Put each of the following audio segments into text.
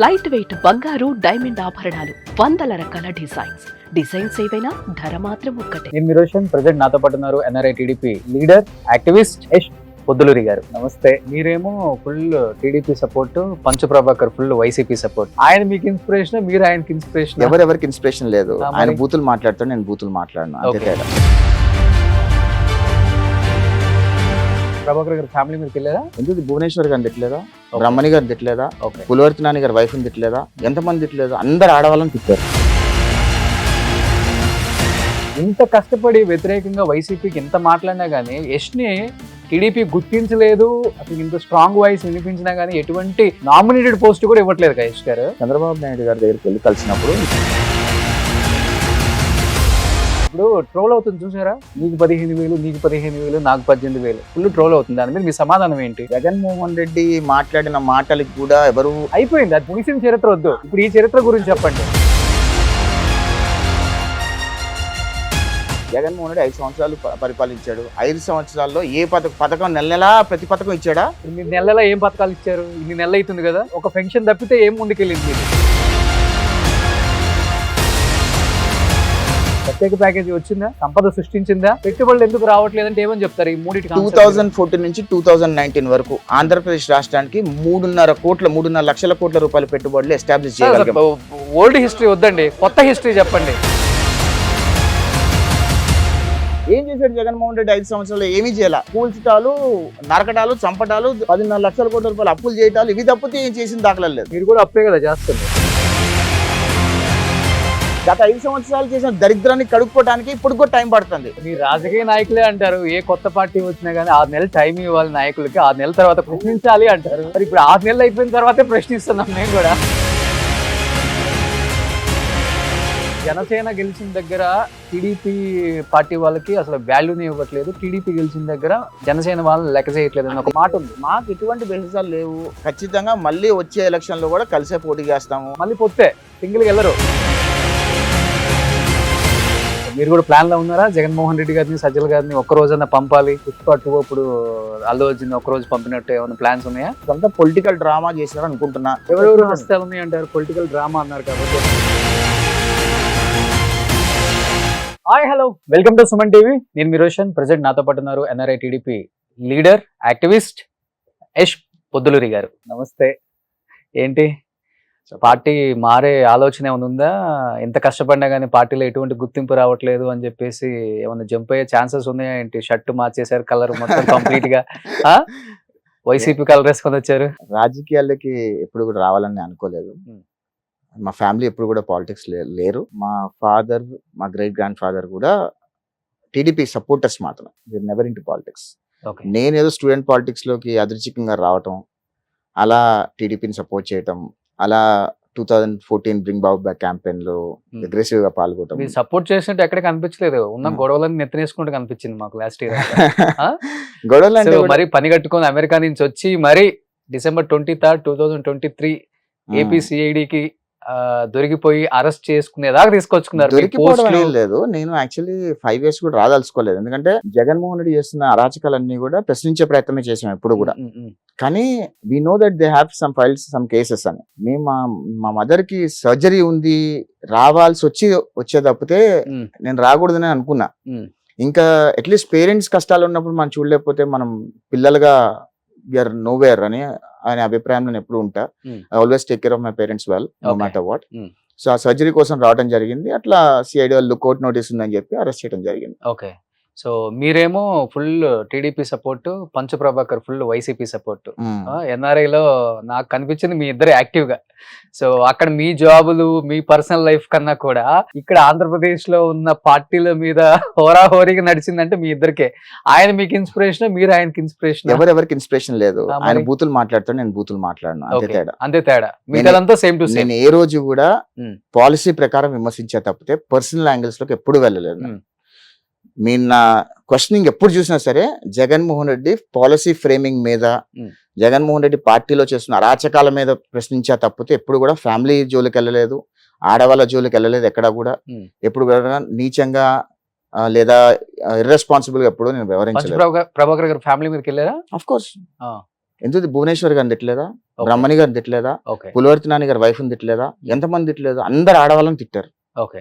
Light weight బంగారు diamond ఆభరణాలు వందల రకాల డిజైన్స్ ఏవైనా ధర మాత్రం ఒక్కటే. నేను మీరోషన్ ప్రెజెంట్ నాతో పాటు ఉన్నారు NRI TDP leader activist Yash Podduluri garu. నమస్తే. మీరేమో ఫుల్ టీడీపీ సపోర్ట్, పంచు ప్రభాకర్ ఫుల్ వైసీపీ సపోర్ట్. ఆయన మీకు ఇన్స్పిరేషన్, మీరు ఆయనకి ఇన్స్పిరేషన్? ఎవరెవరికి ఇన్స్పిరేషన్ లేదు. ఆయన బూతులు మాట్లాడుతాడు, నేను బూతులు మాట్లాడను, అంతే తేడా. ప్రభాకర్ గారి ఫ్యామిలీ మీరు తిట్టలేదా? ఎందుకు భువనేశ్వర్ గారిని తిట్టలేదా, బ్రహ్మణి గారిని తిట్టలేదా, పులివర్తి నాని గారి వైఫ్ ని తిట్టలేదా, ఎంతమంది తిట్టలేదా? అందరు ఆడవాళ్ళని తిట్టారు. ఇంత కష్టపడి వ్యతిరేకంగా వైసీపీకి ఎంత మాట్లాడినా గానీ యష్ని టీడీపీ గుర్తించలేదు, అసలు ఇంత స్ట్రాంగ్ వాయిస్ వినిపించినా గానీ ఎటువంటి నామినేటెడ్ పోస్ట్ కూడా ఇవ్వట్లేదు కదా యష్ గారు. చంద్రబాబు నాయుడు గారి దగ్గరికి వెళ్ళి కలిసినప్పుడు ఇప్పుడు ట్రోల్ అవుతుంది చూసారా, నీకు 15,000, నీకు 15,000, నాకు 18,000, ఫుల్ ట్రోల్ అవుతుంది. దాని మీద మీ సమాధానం ఏంటి? జగన్మోహన్ రెడ్డి మాట్లాడిన మాటలకి కూడా ఎవరు అయిపోయింది, అది ముగిసిన చరిత్ర వద్దు. ఇప్పుడు ఈ చరిత్ర గురించి చెప్పండి. జగన్మోహన్ రెడ్డి 5 సంవత్సరాలు పరిపాలించాడు. 5 సంవత్సరాల్లో ఏ పథకం నెల నెలా ప్రతి పథకం ఇచ్చాడా? మీరు నెలలా ఏం పథకాలు ఇచ్చారు? ఇన్ని నెలలు అవుతుంది కదా, ఒక పెన్షన్ తప్పితే ఏం ముందుకెళ్ళింది మీరు? ప్రత్యేక ప్యాకేజీ వచ్చిందా? సంపద సృష్టించిందా? పెట్టుబడులు ఎందుకు రావట్లేదంటే ఏమని చెప్తారు? ఈ మూడింటి 2014 నుంచి 2019 వరకు ఆంధ్రప్రదేశ్ రాష్ట్రానికి 3.5 లక్షల కోట్ల రూపాయల పెట్టుబడులు ఎస్టాబ్లిష్ చేయగలిగాం. ఓల్డ్ హిస్టరీ వద్దండి, కొత్త హిస్టరీ చెప్పండి. ఏం చేశాడు జగన్మోహన్ రెడ్డి 5 సంవత్సరాలు? ఏమీ చేయాల. కూల్చటాలు, నరకటాలు, చంపటాలు, 10.5 లక్షల కోట్ల రూపాయలు అప్పులు చేయటాలు, ఇవి తప్పితే ఏం చేసిన దాఖలు లేదు. మీరు కూడా అప్పే కదా చేస్తుంది. గత 5 సంవత్సరాలు చేసిన దరిద్రాన్ని కడుక్కోవడానికి ఇప్పుడు కూడా టైం పడుతుంది. మీరు రాజకీయ నాయకులే అంటారు, ఏ కొత్త పార్టీ వచ్చినా కానీ 6 నెలలు టైం ఇవ్వాలి నాయకులకి, 6 నెలల తర్వాత ప్రశ్నించాలి అంటారు. మరి ఇప్పుడు 6 నెలలు అయిపోయిన తర్వాతే ప్రశ్నిస్తున్నాం మేము కూడా. జనసేన గెలిచిన దగ్గర టీడీపీ పార్టీ వాళ్ళకి అసలు వాల్యూని ఇవ్వట్లేదు, టీడీపీ గెలిచిన దగ్గర జనసేన వాళ్ళని లెక్క చేయట్లేదు అని ఒక మాట ఉంది. మాకు ఎటువంటి బెహసాలు లేవు. ఖచ్చితంగా మళ్ళీ వచ్చే ఎలక్షన్ లో కూడా కలిసే పోటీ చేస్తాము. మళ్ళీ పొత్తే, సింగిల్గా వెళ్ళరు. మీరు కూడా ప్లాన్ లో ఉన్నారా? జగన్మోహన్ రెడ్డి గారిని, సజ్జల గారిని ఒక్క రోజన్నా పంపాలి, పుష్పట్టు ఇప్పుడు అల్లు అర్జున్ ఒక్క రోజు పంపినట్టు ఏమైనా ప్లాన్స్ ఉన్నాయా? అంతా పొలిటికల్ డ్రామా చేసినారు అనుకుంటున్నా. ఎవరెవరు హస్తాలు ఉన్నాయి అంటారు? పొలిటికల్ డ్రామా అన్నారు కాబట్టి. Hi, hello, welcome to Suman TV. నేను మీరోషన్. ప్రెజెంట్ నాతో పాటు ఉన్నారు NRI TDP leader activist Yash Podduluri garu. నమస్తే. ఏంటి పార్టీ మారే ఆలోచన ఏమైనా ఉందా? ఎంత కష్టపడినా కానీ పార్టీలో ఎటువంటి గుర్తింపు రావట్లేదు అని చెప్పేసి ఏమైనా జంప్ అయ్యే ఛాన్సెస్ ఉన్నాయా ఏంటి? షర్ట్ మార్చేశారు, కలర్ మొత్తం కంప్లీట్ గా వైసీపీ కలర్ వేసుకొని వచ్చారు. రాజకీయాలకి ఎప్పుడు కూడా రావాలని అనుకోలేదు. మా ఫ్యామిలీ ఎప్పుడు కూడా పాలిటిక్స్ లేరు. మా ఫాదర్, మా గ్రేట్ గ్రాండ్ ఫాదర్ కూడా టీడీపీ సపోర్టర్స్ మాత్రమే. We're never into politics. నేనేదో స్టూడెంట్ పాలిటిక్స్ లోకి యాదృచ్ఛికంగా రావటం, అలా టీడీపీని సపోర్ట్ చేయటం, అలా 2014 బ్రింగ్ బాబు బ్యాక్ క్యాంపెయిన్ లో అగ్రెసివ్ గా పాల్గొనడం. మీరు సపోర్ట్ చేసినట్టు ఎక్కడ కనిపించలేదు, ఉన్న గొడవలను నెత్తనేసుకుంటూ కనిపించింది మాకు లాస్ట్ ఇయర్. గొడవలు అంటే మరి పని కట్టుకొని అమెరికా నుంచి వచ్చి మరి December 23, 2023 ఏపీ సిఐడికి దొరికిపోయి అరెస్ట్ చేసుకునేదాకా తీసుకొచ్చుకున్నారు. దొరికిపోవడం లేదు. నేను యాక్చువల్లీ 5 years కూడా రాదలుచుకోలేదు. ఎందుకంటే జగన్మోహన్ రెడ్డి చేస్తున్న అరాచకాలన్నీ కూడా ప్రశ్నించే ప్రయత్నమే చేసాం ఎప్పుడు కూడా. కానీ we know that they have some files, some cases అని. మేము మా మదర్ కి సర్జరీ ఉంది, రావాల్సి వచ్చే తప్పితే నేను రాకూడదని అనుకున్నా. ఇంకా అట్లీస్ట్ పేరెంట్స్ కష్టాలు ఉన్నప్పుడు మనం చూడలేకపోతే మనం పిల్లలుగా వీఆర్ నోవేర్ అని అనే అభిప్రాయం నేను ఎప్పుడు ఉంటా. I always take care of my parents well, no matter what. So ఆ సర్జరీ కోసం రావడం జరిగింది. అట్లా సిఐడి వాళ్ళు లుక్అవుట్ నోటీస్ ఉందని చెప్పి అరెస్ట్ చేయడం జరిగింది. ఓకే. సో మీరేమో ఫుల్ టీడీపీ సపోర్ట్, పంచు ప్రభాకర్ ఫుల్ వైసీపీ సపోర్ట్. ఎన్ఆర్ఐలో నాకు కనిపించింది మీ ఇద్దరు యాక్టివ్ గా. సో అక్కడ మీ జాబులు, మీ పర్సనల్ లైఫ్ కన్నా కూడా ఇక్కడ ఆంధ్రప్రదేశ్ లో ఉన్న పార్టీల మీద హోరాహోరీగా నడిచిందంటే మీ ఇద్దరికే. ఆయన మీకు ఇన్స్పిరేషన్, మీరు ఆయనకి ఇన్స్పిరేషన్? ఎవరెవరికి ఇన్స్పిరేషన్ లేదు. ఆయన బూతులు మాట్లాడతాడు, నేను బూతులు మాట్లాడను, అంతే తేడా. మిగతాదంతా సేమ్ టు సేమ్. నేను ఏ రోజు కూడా పాలసీ ప్రకారం విమర్శించే తప్పితే పర్సనల్ యాంగిల్స్ లోకి ఎప్పుడు వెళ్ళలేదు. మీరు నా క్వశ్చనింగ్ ఎప్పుడు చూసినా సరే జగన్మోహన్ రెడ్డి పాలసీ ఫ్రేమింగ్ మీద, జగన్మోహన్ రెడ్డి పార్టీలో చేస్తున్న అరాచకాల మీద ప్రశ్నించా తప్పితే ఎప్పుడు కూడా ఫ్యామిలీ జోలికి వెళ్ళలేదు, ఆడవాళ్ళ జోలికి వెళ్ళలేదు. ఎక్కడ కూడా ఎప్పుడు కూడా నీచంగా లేదా ఇర్రెస్పాన్సిబుల్ గా ఎప్పుడు నేను వివరించలేదు. ప్రభాకర్ గారు ఫ్యామిలీ మీదకి వెళ్ళారా? ఆఫ్ కోర్స్ ఎందుకు భువనేశ్వర్ గారిని తిట్టలేదా, Okay. బ్రహ్మణి గారిని తిట్టలేదా, ఓకే పులివర్తి నాని గారి వైఫ్ని తిట్టలేదా, ఎంతమంది తిట్టలేదు, అందరు ఆడవాళ్ళని తిట్టారు. ఓకే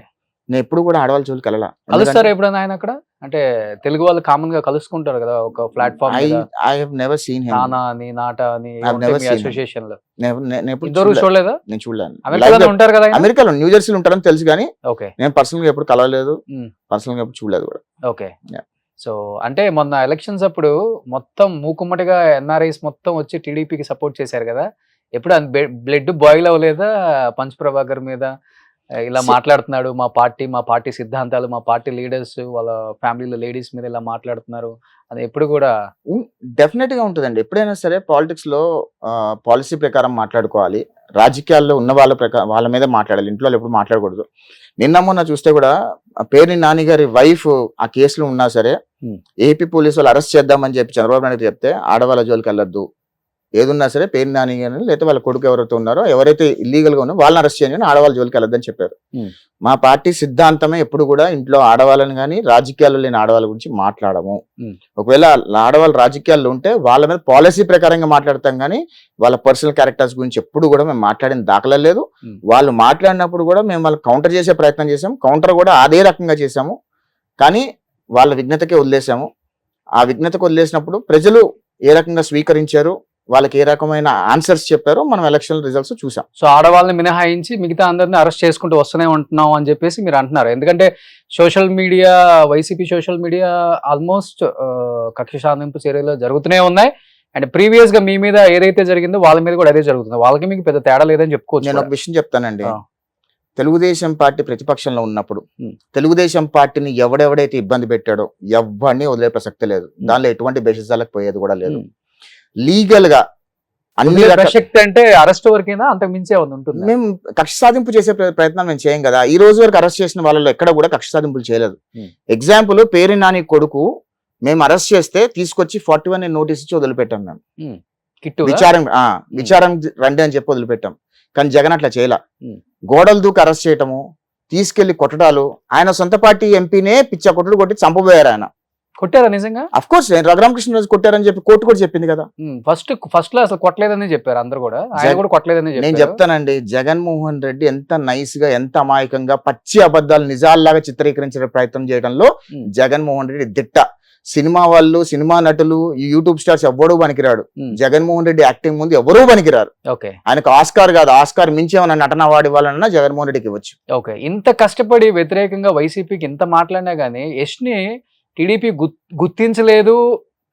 నేను ఎప్పుడు కూడా ఆడవాళ్ళ జోలికి వెళ్ళాలా. కలుస్తారు ఎప్పుడైనా ఆయన అక్కడ? అంటే తెలుగు వాళ్ళు కామన్ గా కలుసుకుంటారు కదా ఒక ప్లాట్ఫామ్ మీద, I have never seen him. నానా అని నాట అని I've never seen him. Association లో నేను ఎప్పుడు ఇద్దరు చూడలేదా? నేను చూడలేను. అమెరికాలో ఉంటారు కదా ఆయన? అమెరికాలో న్యూ జెర్సీలో ఉంటారని తెలుసు కానీ ఓకే నేను పర్సనల్ గా ఎప్పుడు కలవలేదు, Hmm. పర్సనల్ గా ఎప్పుడు చూడలేదు కూడా. Okay Yeah. సో అంటే మొన్న ఎలక్షన్స్ అప్పుడు మొత్తం మూకుమ్మటిగా ఎన్ఆర్ఐస్ మొత్తం వచ్చి టీడీపీకి సపోర్ట్ చేశారు కదా, ఎప్పుడు బ్లడ్ బాయిల్ అవ్వలేదా పంచ్ ప్రభాకర్ మీద? ఇలా మాట్లాడుతున్నాడు, మా పార్టీ సిద్ధాంతాలు, మా పార్టీ లీడర్స్ వాళ్ళ ఫ్యామిలీలో లేడీస్ మీద ఇలా మాట్లాడుతున్నారు అది ఎప్పుడు కూడా? డెఫినెట్ గా ఉంటుందండి. ఎప్పుడైనా సరే పాలిటిక్స్ లో పాలసీ ప్రకారం మాట్లాడుకోవాలి, రాజకీయాల్లో ఉన్న వాళ్ళ మీద మాట్లాడాలి, ఇంట్లో ఎప్పుడు మాట్లాడకూడదు. నిన్న మొన్న చూస్తే కూడా పేర్ని నాని గారి వైఫ్ ఆ కేసులో ఉన్నా సరే ఏపీ పోలీసు వాళ్ళు అరెస్ట్ చేద్దామని చెప్పి చంద్రబాబు నాయుడు చెప్తే ఆడవాళ్ళ జోలికి వెళ్ళొద్దు, ఏదున్నా సరే పేర్ని నాని గారిని లేకపోతే వాళ్ళ కొడుకు ఎవరైతే ఉన్నారో ఎవరైతే ఇల్లీగల్ గా ఉన్నారో వాళ్ళని అరెస్ట్ చేయండి, ఆడవాళ్ళ జోలికి వెళ్ళొద్దని చెప్పారు. మా పార్టీ సిద్ధాంతమే ఎప్పుడు కూడా ఇంట్లో ఆడవాళ్ళని కానీ రాజకీయాల్లో లేని ఆడవాళ్ళ గురించి మాట్లాడము. ఒకవేళ ఆడవాళ్ళు రాజకీయాల్లో ఉంటే వాళ్ళ మీద పాలసీ ప్రకారంగా మాట్లాడతాం కానీ వాళ్ళ పర్సనల్ క్యారెక్టర్స్ గురించి ఎప్పుడు కూడా మేము మాట్లాడిన దాఖలా లేదు. వాళ్ళు మాట్లాడినప్పుడు కూడా మేము వాళ్ళు కౌంటర్ చేసే ప్రయత్నం చేసాం, కౌంటర్ కూడా అదే రకంగా చేసాము, కానీ వాళ్ళ విఘ్నతకే వదిలేసాము. ఆ విఘ్నతకు వదిలేసినప్పుడు ప్రజలు ఏ రకంగా స్వీకరించారు, వాళ్ళకి ఏ రకమైన ఆన్సర్స్ చెప్పారో మనం ఎలక్షన్ రిజల్ట్స్ చూసాం. సో ఆడవాళ్ళని మినహాయించి మిగతా అందరిని అరెస్ట్ చేసుకుంటూ వస్తూనే ఉంటున్నాం అని చెప్పేసి మీరు అంటున్నారు. ఎందుకంటే social media, YCP social media almost కక్ష సాధింపు చర్యలు జరుగుతూనే ఉన్నాయి. అండ్ ప్రీవియస్ గా మీ మీద ఏదైతే జరిగిందో వాళ్ళ మీద కూడా అదే జరుగుతుంది. వాళ్ళకి మీకు పెద్ద తేడా లేదని చెప్పుకోవచ్చు. నేను ఒక విషయం చెప్తానండి, తెలుగుదేశం పార్టీ ప్రతిపక్షంలో ఉన్నప్పుడు తెలుగుదేశం పార్టీని ఎవడెవడైతే ఇబ్బంది పెట్టాడో ఎవరిని వదిలే ప్రసక్తి లేదు, దానిలో ఎటువంటి బేసిసాలకు పోయేది కూడా లేదు. లీగల్ గా అన్ని ప్రసక్తి అంటే అరెస్ట్ వరకైనా అంతకు మించే ఉంటుంది. మేము కక్ష సాధింపు చేసే ప్రయత్నం మేము చేయం కదా. ఈ రోజు వరకు అరెస్ట్ చేసిన వాళ్ళలో ఎక్కడ కూడా కక్ష సాధింపులు చేయలేదు. ఎగ్జాంపుల్ పేరు నాని కొడుకు మేము అరెస్ట్ చేస్తే తీసుకొచ్చి 41 నోటీస్ ఇచ్చి వదిలిపెట్టాం. మేము విచారం రండి అని చెప్పి వదిలిపెట్టాం. కానీ జగన్ అట్లా చేయలా. గోడలు దూకి అరెస్ట్ చేయటము, తీసుకెళ్లి కొట్టడాలు, ఆయన సొంత పార్టీ ఎంపీనే పిచ్చ కొట్టుడు కొట్టి చంపబోయారు. ఆయన కొట్టారా నిజంగా? అఫ్ కోర్స్ రఘురామకృష్ణరాజు కొట్టారని చెప్పి కోర్టు కూడా చెప్పింది కదా. ఫస్ట్ లో అసలు కొట్టలేదని చెప్పారు అందరు కూడా, ఆయన కూడా కొట్టలేదని నేను చెప్తానండి. జగన్మోహన్ రెడ్డి ఎంత నైస్ గా, ఎంత అమాయకంగా పచ్చి అబద్ధాలు నిజాల్లాగా చిత్రీకరించే ప్రయత్నం చేయడంలో జగన్మోహన్ రెడ్డి దిట్ట. సినిమా వాళ్ళు, సినిమా నటులు, ఈ యూట్యూబ్ స్టార్స్ ఎవ్వడూ పనికిరాడు. జగన్మోహన్ రెడ్డి యాక్టింగ్ ముందు ఎవరూ పనికిరారు. ఆయనకు ఆస్కార్ కాదు, ఆస్కార్ మించి ఏమైనా నటన వాడి వాళ్ళన్నా జగన్మోహన్ రెడ్డికి ఇవ్వచ్చు. ఓకే, ఇంత కష్టపడి వ్యతిరేకంగా వైసీపీకి ఇంత మాట్లాడినా గానీ యష్ ని టీడీపీ గుర్తించలేదు,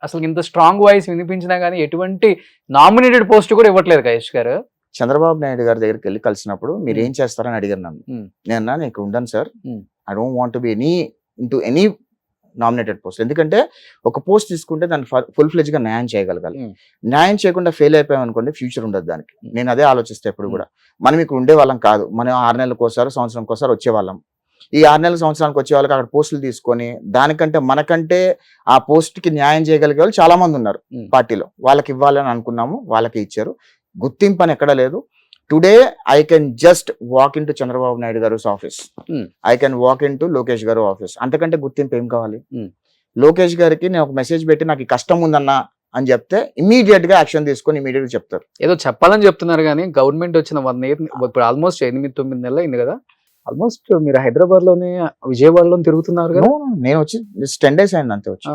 అసలు ఇంత స్ట్రాంగ్ వాయిస్ వినిపించినా గానీ ఎటువంటి నామినేటెడ్ పోస్ట్ కూడా ఇవ్వట్లేదు కదా యష్ గారు. చంద్రబాబు నాయుడు గారి దగ్గరికి వెళ్ళి కలిసినప్పుడు మీరు ఏం చేస్తారని అడిగారు నన్ను. నేను ఇక్కడ ఉండను sir, I don't want to be any nominated post. ఎందుకంటే ఒక పోస్ట్ తీసుకుంటే దాన్ని ఫుల్ ఫ్లెడ్జ్ గా న్యాయం చేయగలగాలి. న్యాయం చేయకుండా ఫెయిల్ అయిపోయాం అనుకోండి, ఫ్యూచర్ ఉండదు దానికి. నేను అదే ఆలోచిస్తే ఎప్పుడు కూడా మనం ఇక్కడ ఉండే వాళ్ళం కాదు, మనం 6 నెలలకు ఒకసారి, సంవత్సరానికి ఒకసారి వచ్చేవాళ్ళం. ఈ 6 నెలల సంవత్సరానికి వచ్చే వాళ్ళకి అక్కడ పోస్టులు తీసుకొని దానికంటే మనకంటే ఆ పోస్ట్ కి న్యాయం చేయగలిగే వాళ్ళు చాలా మంది ఉన్నారు పార్టీలో. వాళ్ళకి ఇవ్వాలని అనుకున్నాము, వాళ్ళకి ఇచ్చారు. గుర్తింపు అని ఎక్కడ లేదు. Today I can just walk in to Chandrababu Naidu garu office, I can walk in to Lokesh garu office. అంతకంటే గుర్తింపు ఏం కావాలి? లోకేష్ గారికి నేను ఒక మెసేజ్ పెట్టి నాకు ఈ కష్టం ఉందన్నా అని చెప్తే ఇమీడియట్ గా యాక్షన్ తీసుకొని ఇమీడియట్ గా చెప్తారు. ఏదో చెప్పాలని చెప్తున్నారు కానీ గవర్నమెంట్ వచ్చిన 1 year ఇప్పుడు ఆల్మోస్ట్ 8-9 నెలలు అయింది కదా. ఆల్మోస్ట్ మీరు హైదరాబాద్ లోనే, విజయవాడలో తిరుగుతున్నారు కదా. నేను వచ్చి 10 days అయింది అంతే వచ్చి.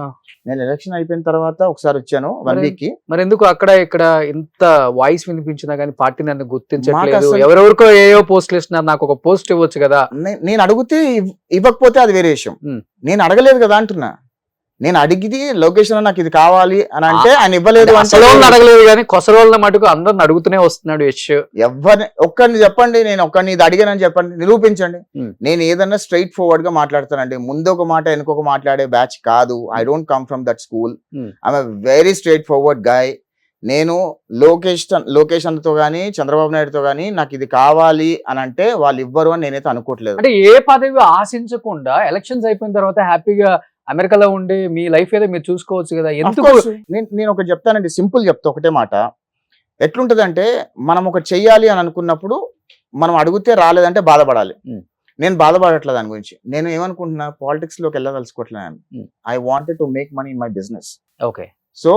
నేను ఎలక్షన్ అయిపోయిన తర్వాత ఒకసారి వచ్చాను 1 week కి. మరి ఎందుకు అక్కడ ఇక్కడ ఇంత వాయిస్ వినిపించినా గానీ పార్టీ నన్ను గుర్తించట్లేదు? ఎవరెవరికో ఏయో పోస్టులు ఇస్తున్నారు, నాకు ఒక పోస్ట్ ఇవ్వచ్చు కదా. నేను అడిగితే ఇవ్వకపోతే అది వేరే విషయం. నేను అడగలేదు కదా అంటున్నా. నేను అడిగితే లొకేషన్ నాకు ఇది కావాలి అని అంటే ఆయన ఇవ్వలేదు. అడగలేదు కానీ కొసరోళ్ళ మటుకు అందరిని అడుగుతూనే వస్తున్నాడు యష్. ఎవరిని ఒక్కరిని చెప్పండి, నేను ఒక్కరిని ఇది అడిగానని చెప్పండి, నిరూపించండి. నేను ఏదన్నా స్ట్రైట్ ఫార్వర్డ్ గా మాట్లాడతానండి. ముందు ఒక మాట వెనుకొక మాట్లాడే బ్యాచ్ కాదు. I don't come from that school. I'm a very straight forward guy. నేను లోకేషన్తో కానీ చంద్రబాబు నాయుడుతో కానీ నాకు ఇది కావాలి అని అంటే వాళ్ళు ఇవ్వరు అని నేనైతే అనుకోవట్లేదు. అంటే ఏ పదవి ఆశించకుండా ఎలక్షన్స్ అయిపోయిన తర్వాత హ్యాపీగా అమెరికాలో ఉండి మీ లైఫ్ ఏదో మీరు చూసుకోవచ్చు కదా. ఎందుకు? నేను ఒకటి చెప్తానండి, సింపుల్ చెప్తా ఒకటే మాట. ఎట్లుంటదంటే మనం ఒకటి చెయ్యాలి అని అనుకున్నప్పుడు మనం అడిగితే రాలేదంటే బాధపడాలి. నేను బాధపడట్లేదు దాని గురించి. నేను ఏమనుకుంటున్నా, పాలిటిక్స్ లోకి వెళ్ళదలుచుకోవట్లేదు. I wanted to make money in my business. Okay, so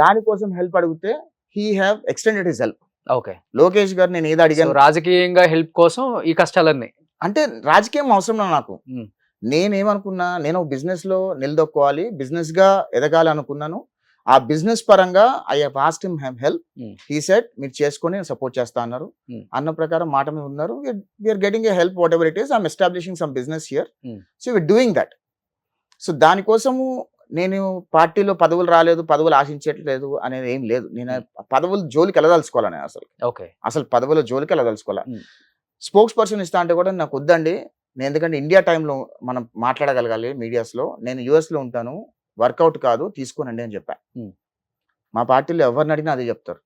దానికోసం హెల్ప్ అడిగితే he have extended his help. Okay. Lokesh garu నేను ఏది సో అడిగాను రాజకీయంగా హెల్ప్ కోసం ఈ కష్టాలన్నీ. అంటే రాజకీయం అవసరం లేదు నాకు. ఉమ్. నేనేమనుకున్నా, నేను బిజినెస్ లో నిలదొక్కోవాలి, బిజినెస్ గా ఎదగాలి అనుకున్నాను. ఆ బిజినెస్ పరంగా I have asked him help. He said మీరు చేసుకొని నేను సపోర్ట్ చేస్తా అన్నారు. అన్న ప్రకారం మాట మీద ఉన్నారు. We're getting a help whatever it is. I'm establishing some business here. So we're doing that. So దానికోసము నేను పార్టీలో పదవులు రాలేదు, పదవులు ఆశించట్లేదు అనేది ఏం లేదు. నేను పదవులు జోలికి వెళ్ళదలుచుకోవాలని అసలు పదవుల జోలికి వెళ్ళదలుచుకోవాలి. స్పోక్స్ పర్సన్ ఇస్తా అంటే కూడా నాకు వద్దండి. నేను ఎందుకంటే ఇండియా టైంలో మనం మాట్లాడగలగాలి మీడియాస్లో. నేను యూఎస్లో ఉంటాను, వర్కౌట్ కాదు తీసుకోనండి అని చెప్పా. మా పార్టీలో ఎవరిని అడిగినా అదే చెప్తారు.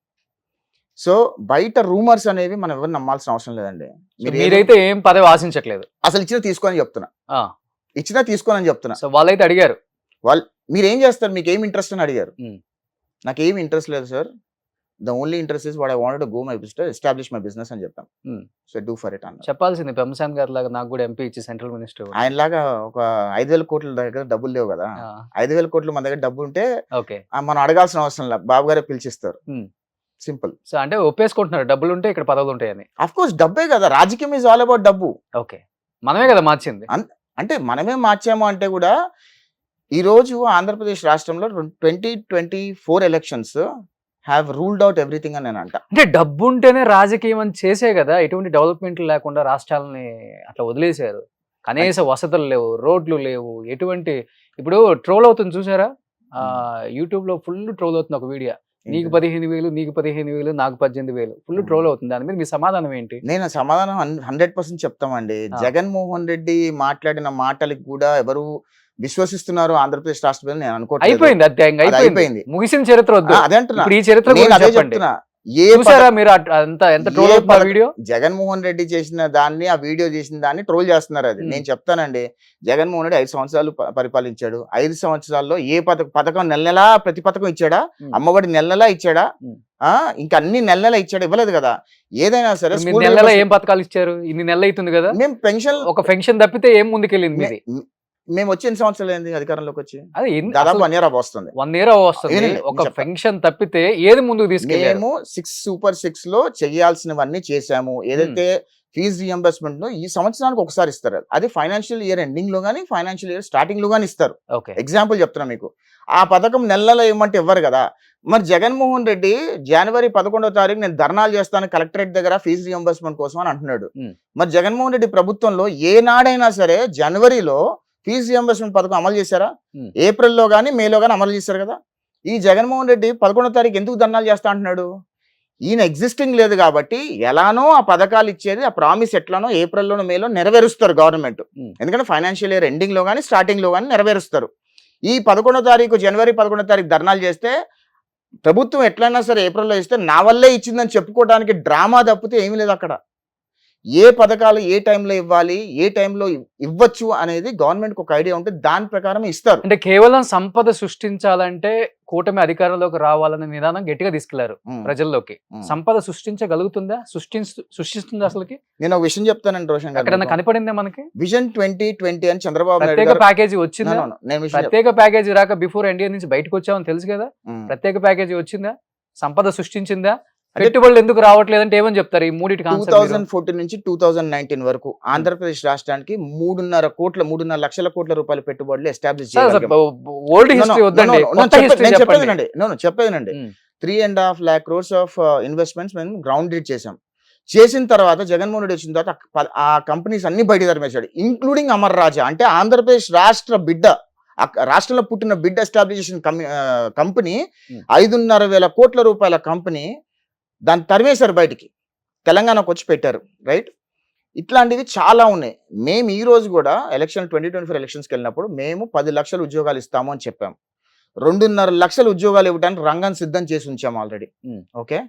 సో బయట రూమర్స్ అనేవి మనం ఎవరు నమ్మాల్సిన అవసరం లేదండి. మీరైతే ఏం పదవి ఆశించట్లేదు, అసలు ఇచ్చినా తీసుకోని చెప్తున్నా. ఇచ్చినా తీసుకోనని చెప్తున్నా. సో వాళ్ళైతే అడిగారు, వాళ్ళు మీరు ఏం చేస్తారు, మీకు ఏం ఇంట్రెస్ట్ అని అడిగారు. నాకు ఏమి ఇంట్రెస్ట్ లేదు sir, the only interest is what I wanted to go my business, establish my business అని చెప్పాను. సో డూ ఫర్ ఇట్ అన్న. చెప్పాల్సింది పెంసాన్ గారి లాగా నాకు కూడా ఎంపీ ఇచ్చి సెంట్రల్ మినిస్టర్. ఆయన లాగా ఒక 5,000 కోట్ల దగ్గర డబ్బులు లేవు కదా. 5,000 కోట్లు మన దగ్గర డబ్బు ఉంటే మనం అడగాల్సిన అవసరం లేదు, బాబు గారే పిలిచిస్తారు. సింపుల్. సో అంటే ఒప్పేసుకుంటున్నారు డబ్బులు ఉంటే ఇక్కడ పదవులు ఉంటాయని. అఫ్ కోర్స్ డబ్బే కదా, రాజకీయం ఈజ్ ఆల్ అబౌట్ డబ్బు. ఓకే, మనమే కదా మార్చింది. అంటే మనమే మార్చాము అంటే కూడా ఈ రోజు ఆంధ్రప్రదేశ్ రాష్ట్రంలో 2024 elections have ruled out everything అని నేను అంట. అంటే డబ్బు ఉంటేనే రాజకీయం అని చేసే కదా ఎటువంటి డెవలప్మెంట్ లేకుండా రాష్ట్రాలని అట్లా వదిలేశారు. కనీస వసతులు లేవు, రోడ్లు లేవు, ఎటువంటి. ఇప్పుడు ట్రోల్ అవుతుంది చూసారా, యూట్యూబ్ లో ఫుల్ ట్రోల్ అవుతుంది ఒక వీడియో. నీకు 15,000, నీకు 15,000, నాకు 18,000, ఫుల్ ట్రోల్ అవుతుంది. దాని మీద మీ సమాధానం ఏంటి? నేను సమాధానం 100% చెప్తామండి. జగన్మోహన్ రెడ్డి మాట్లాడిన మాటలకు కూడా ఎవరు విశ్వసిస్తున్నారు ఆంధ్రప్రదేశ్ రాష్ట్ర నేను అనుకోవట్లేదు. అయిపోయింది, ముగిసిన చరిత్ర వద్దు. అదే అంటున్నా, ఈ చరిత్ర అదే చెప్తున్నా. జగన్మోహన్ రెడ్డి చేసిన దాన్ని, ఆ వీడియో చేసిన దాన్ని ట్రోల్ చేస్తున్నారు. అది నేను చెప్తానండి. జగన్మోహన్ రెడ్డి 5 సంవత్సరాలు పరిపాలించాడు. 5 సంవత్సరాల్లో ఏ పథకం నెల నెలా ప్రతి పథకం ఇచ్చాడా? అమ్మఒడి నెల నెలా ఇచ్చాడా? ఇంకా అన్ని నెల నెల ఇచ్చాడు? ఇవ్వలేదు కదా. ఏదైనా సరే ఏం పథకాలు ఇచ్చారు? ఇన్ని నెలలు అవుతుంది కదా. మేము పెన్షన్, ఒక పెన్షన్ తప్పితే ఏం ముందుకెళ్ళింది? మేము వచ్చి ఎన్ని సంవత్సరాలు అయింది అధికారంలోకి వచ్చి? దాదాపు 1 year వస్తుంది. 1 year వస్తుంది. ఒక పెన్షన్ తప్పితే ఏది ముందుకు తీసుకెళ్ళాము? మేము 6 Super 6 లో చేయాల్సినవన్నీ చేశాము. ఏదైతే ఫీజు రియంబర్స్మెంట్ ఈ సంవత్సరానికి ఒకసారి ఇస్తారు. అది ఫైనాన్షియల్ ఇయర్ ఎండింగ్ లో గానీ, ఫైనాన్షియల్ ఇయర్ స్టార్టింగ్ లో గానీ ఇస్తారు. ఎగ్జాంపుల్ చెప్తున్నా మీకు. ఆ పథకం నెలలో ఇవ్వమంటే ఇవ్వరు కదా. మరి జగన్మోహన్ రెడ్డి జనవరి 11వ తారీఖు నేను ధర్నాలు చేస్తాను కలెక్టరేట్ దగ్గర ఫీజు రియంబర్స్మెంట్ కోసం అని అంటున్నాడు. మరి జగన్మోహన్ రెడ్డి ప్రభుత్వంలో ఏనాడైనా సరే జనవరిలో ఫీజు రియంబర్స్మెంట్ పథకం అమలు చేశారా? ఏప్రిల్లో కానీ మేలో కానీ అమలు చేశారు కదా. ఈ జగన్మోహన్ రెడ్డి 11వ తారీఖు ఎందుకు ధర్నాలు చేస్తా అంటున్నాడు? ఈయన ఎగ్జిస్టింగ్ లేదు కాబట్టి ఎలానో ఆ పథకాలు ఇచ్చేది, ఆ ప్రామిస్ ఎట్లానో ఏప్రిల్లోనో మేలో నెరవేరుస్తారు గవర్నమెంట్. ఎందుకంటే ఫైనాన్షియల్ ఇయర్ ఎండింగ్ లో కానీ స్టార్టింగ్ లో కానీ నెరవేరుస్తారు. ఈ 11వ తారీఖు జనవరి 11వ తారీఖు ధర్నాలు చేస్తే ప్రభుత్వం ఎట్లయినా సరే ఏప్రిల్లో ఇస్తే నా వల్లే ఇచ్చిందని చెప్పుకోవడానికి డ్రామా తప్పితే ఏమీ లేదు అక్కడ. ఏ పథకాలు ఏ టైంలో ఇవ్వాలి, ఏ టైంలో ఇవ్వచ్చు అనేది గవర్నమెంట్ ఒక ఐడియా ఉంటే దాని ప్రకారం ఇస్తారు. అంటే కేవలం సంపద సృష్టించాలంటే కూటమి అధికారంలోకి రావాలనే నిదానం గట్టిగా తీసుకెళ్లారు ప్రజల్లోకి. సంపద సృష్టించగలుగుతుందా? సృష్టిస్తుందా? అసలుకి నేను ఒక విషయం చెప్తానండి రోషన్ గారు, అక్కడ కనపడిందే మనకి విజన్ 2020 అని చంద్రబాబు నాయుడు ప్రత్యేక ప్యాకేజీ వచ్చిందా? ప్రత్యేక ప్యాకేజీ రాక బిఫోర్ ఎన్డీఏ నుంచి బయటకు వచ్చామని తెలుసు కదా. ప్రత్యేక ప్యాకేజీ వచ్చిందా? సంపద సృష్టించిందా? పెట్టుబడులు ఎందుకు రావట్లేదంటే ఏమని చెప్తారు? ఈ మూడింటి 2014 నుంచి 2019 వరకు ఆంధ్రప్రదేశ్ రాష్ట్రానికి 3.5 లక్షల కోట్ల రూపాయల పెట్టుబడులు ఎస్టాబ్లిష్ చెప్పేదండి. 3.5 lakh crores ఆఫ్ ఇన్వెస్ట్మెంట్స్ మేము గ్రౌండ్ రీడ్ చేసిన తర్వాత జగన్మోహన్ రెడ్డి వచ్చిన తర్వాత ఆ కంపెనీస్ అన్ని బయట తరిమేశాడు, ఇంక్లూడింగ్ అమర్ రాజా. అంటే ఆంధ్రప్రదేశ్ రాష్ట్ర బిడ్డ, రాష్ట్రంలో పుట్టిన బిడ్డ ఎస్టాబ్లిషేషన్ కంపెనీ 5,500 కోట్ల రూపాయల కంపెనీ, దాన్ని తరిమేశారు బయటికి, తెలంగాణకు వచ్చి పెట్టారు. రైట్, ఇట్లాంటివి చాలా ఉన్నాయి. మేము ఈ రోజు కూడా 2024 ఎలక్షన్స్కి వెళ్ళినప్పుడు మేము 10 లక్షల ఉద్యోగాలు ఇస్తాము అని చెప్పాము. 2.5 లక్షల ఉద్యోగాలు ఇవ్వడానికి రంగం సిద్ధం చేసి ఉంచాము ఆల్రెడీ. ఓకే,